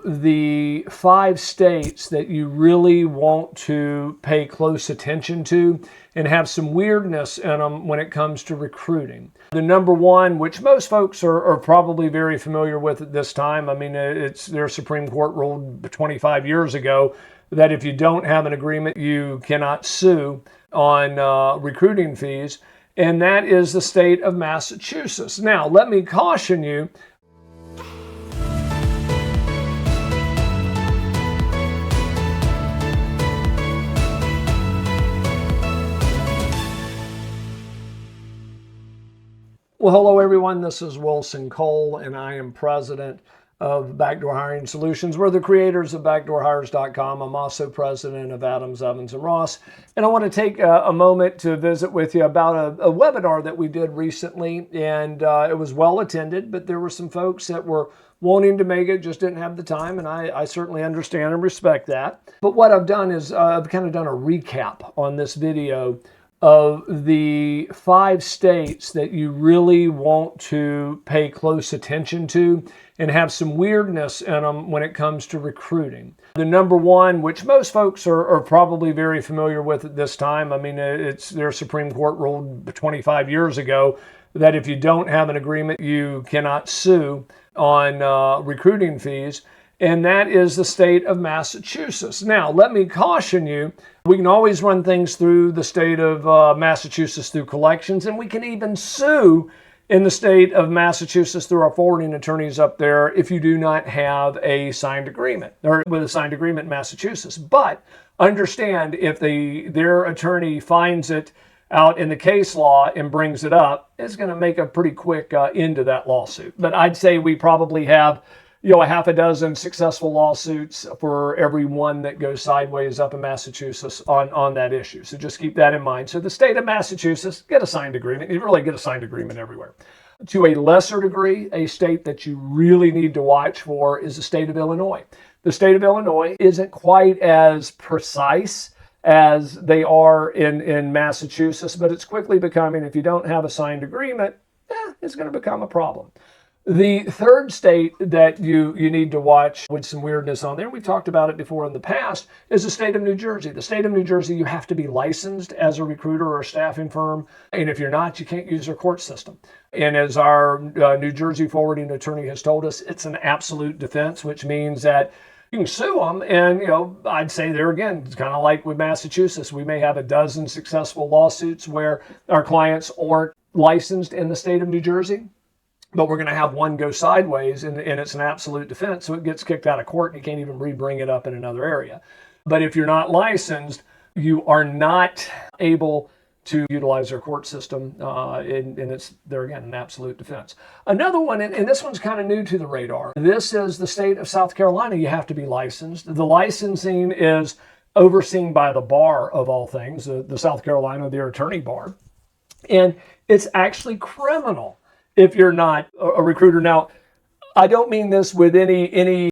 the 5 states that you really want to pay close attention to and have some weirdness in them when it comes to recruiting. The number one, which most folks are probably very familiar with at this time, I mean, it's their Supreme Court ruled 25 years ago that if you don't have an agreement, you cannot sue on recruiting fees, and that is the state of Massachusetts. Now, let me caution you. Well, hello everyone, this is Wilson Cole and I am president of Backdoor Hiring Solutions. We're the creators of backdoorhires.com. I'm also president of Adams, Evans & Ross. And I want to take a moment to visit with you about a webinar that we did recently. And it was well attended, but there were some folks that were wanting to make it, just didn't have the time. And I certainly understand and respect that. But what I've done is I've kind of done a recap on this video of the 5 states that you really want to pay close attention to and have some weirdness in them when it comes to recruiting. The number one, which most folks are probably very familiar with at this time, I mean, it's their Supreme Court ruled 25 years ago that if you don't have an agreement, you cannot sue on recruiting fees. And that is the state of Massachusetts. Now, let me caution you, we can always run things through the state of Massachusetts through collections, and we can even sue in the state of Massachusetts through our forwarding attorneys up there if you do not have a signed agreement, or with a signed agreement in Massachusetts. But understand, if their attorney finds it out in the case law and brings it up, it's going to make a pretty quick end to that lawsuit. But I'd say we probably have a half a dozen successful lawsuits for every one that goes sideways up in Massachusetts on that issue. So just keep that in mind. So the state of Massachusetts, get a signed agreement. You really get a signed agreement everywhere. To a lesser degree, a state that you really need to watch for is the state of Illinois. The state of Illinois isn't quite as precise as they are in Massachusetts, but it's quickly becoming, if you don't have a signed agreement, it's going to become a problem. The third state that you need to watch with some weirdness on there, we've talked about it before in the past, is the state of New Jersey. The state of New Jersey, you have to be licensed as a recruiter or a staffing firm. And if you're not, you can't use their court system. And as our New Jersey forwarding attorney has told us, it's an absolute defense, which means that you can sue them. And, I'd say there again, it's kind of like with Massachusetts. We may have a dozen successful lawsuits where our clients aren't licensed in the state of New Jersey, but we're going to have one go sideways, and it's an absolute defense, so it gets kicked out of court and you can't even re-bring it up in another area. But if you're not licensed, you are not able to utilize their court system, and it's, there again, an absolute defense. Another one, and this one's kind of new to the radar, this is the state of South Carolina. You have to be licensed. The licensing is overseen by the bar, of all things, the South Carolina, their attorney bar, and it's actually criminal if you're not a recruiter. Now, I don't mean this with any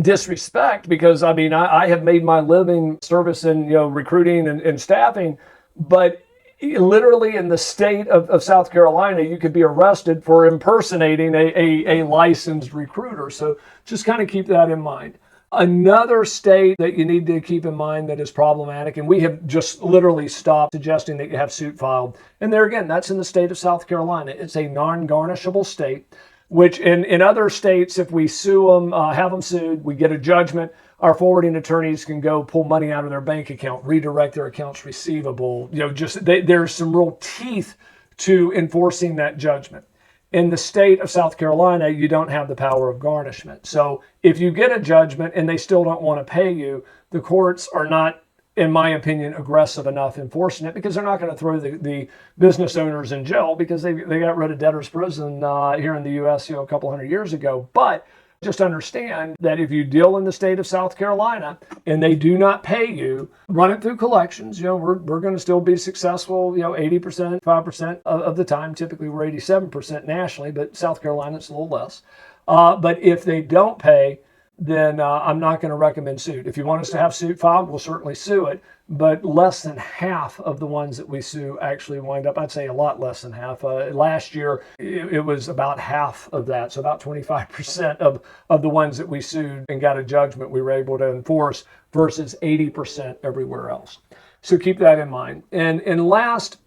disrespect, because I mean, I have made my living service in recruiting and staffing, but literally in the state of South Carolina, you could be arrested for impersonating a licensed recruiter. So just kind of keep that in mind. Another state that you need to keep in mind that is problematic, and we have just literally stopped suggesting that you have suit filed, and there again, that's in the state of South Carolina. It's a non-garnishable state, which in other states, if we sue them, have them sued, we get a judgment, our forwarding attorneys can go pull money out of their bank account, redirect their accounts receivable. There's some real teeth to enforcing that judgment. In the state of South Carolina, you don't have the power of garnishment. So if you get a judgment and they still don't want to pay you, the courts are not, in my opinion, aggressive enough enforcing it, because they're not going to throw the business owners in jail, because they got rid of debtor's prison here in the U.S. a couple hundred years ago. But just understand that if you deal in the state of South Carolina and they do not pay you, run it through collections. We're going to still be successful, 80%, 5% of the time. Typically, we're 87% nationally, but South Carolina, it's a little less. But if they don't pay, then I'm not going to recommend suit. If you want us to have suit filed, we'll certainly sue it. But less than half of the ones that we sue actually wind up, I'd say a lot less than half. Last year, it was about half of that. So about 25% of the ones that we sued and got a judgment we were able to enforce versus 80% everywhere else. So keep that in mind. And last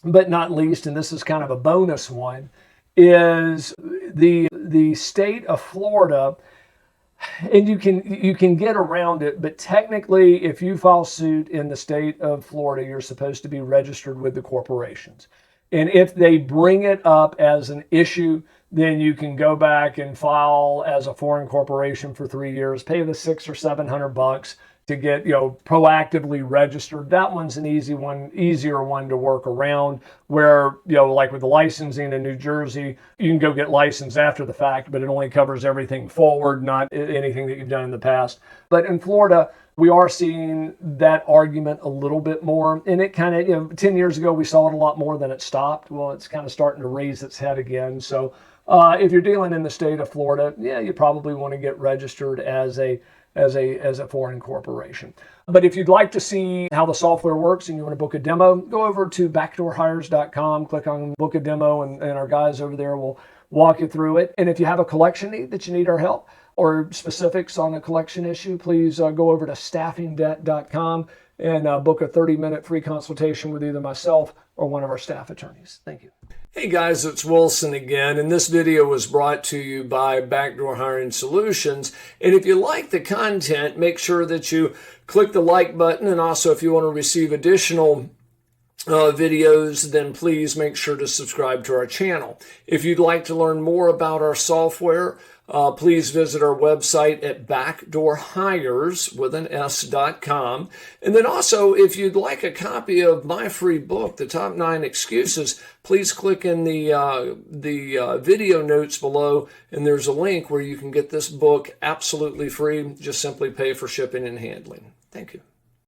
but not least, and this is kind of a bonus one, is the state of Florida. And you can get around it, but technically, if you file suit in the state of Florida, you're supposed to be registered with the corporations. And if they bring it up as an issue, then you can go back and file as a foreign corporation for 3 years, pay the $600 or $700 to get, proactively registered. That one's an easier one to work around, where, like with the licensing in New Jersey, you can go get licensed after the fact, but it only covers everything forward, not anything that you've done in the past. But in Florida, we are seeing that argument a little bit more. And it kind of, 10 years ago, we saw it a lot more than it stopped. Well, it's kind of starting to raise its head again. So if you're dealing in the state of Florida, yeah, you probably want to get registered as a foreign corporation. But if you'd like to see how the software works and you want to book a demo, go over to backdoorhires.com, click on book a demo, and our guys over there will walk you through it. And if you have a collection need that you need our help or specifics on a collection issue, please go over to staffingdebt.com and book a 30-minute free consultation with either myself or one of our staff attorneys. Thank you. Hey guys, it's Wilson again, and this video was brought to you by Backdoor Hiring Solutions. And if you like the content, make sure that you click the like button, and also if you want to receive additional videos, then please make sure to subscribe to our channel. If you'd like to learn more about our software, please visit our website at backdoorhires.com. And then also, if you'd like a copy of my free book, The Top 9 Excuses, please click in the video notes below, and there's a link where you can get this book absolutely free. Just simply pay for shipping and handling. Thank you.